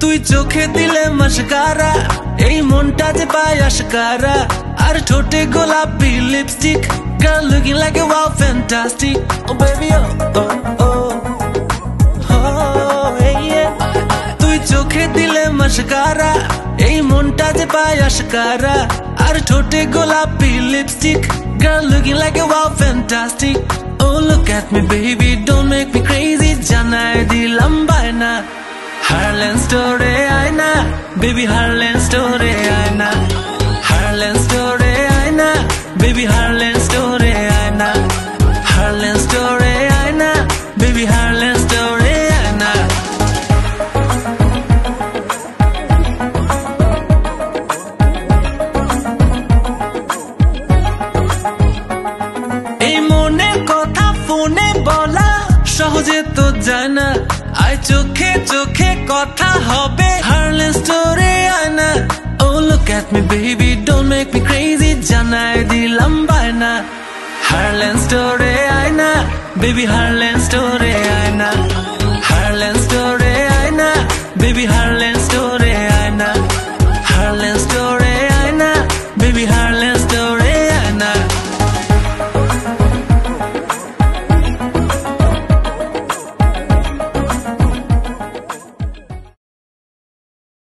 তুই চোখে দিলে মশকারা, এই মনটা যে পায় আশকারা, আর ঠোঁটে গোলাপি lipstick, girl looking like a wow fantastic. Oh baby oh oh oh oh hey yeah. তুই চোখে দিলে মশকারা, এই মনটা যে পায় আশকারা, আর ঠোঁটে গোলাপি lipstick, girl looking like a wow fantastic. Oh look at me baby, don't make me crazy, জানাই দিলাম বায়না, Harlem story আয়না, baby Harlem story আয়না, Harlem story আয়না, baby Harlem story আয়না, Harlem story আয়না, baby Harlem story আয়না. এই মনের কথা ফোনে বলা সহজে তো যায় না, আয় চোখে চোখে কথা হবে, Harlem story আয়না. Oh look at me baby, don't make me crazy, জানাই দিলাম বায়না, Harlem story আয়না, baby Harlem story আয়না, Harlem story আয়না, baby Harlem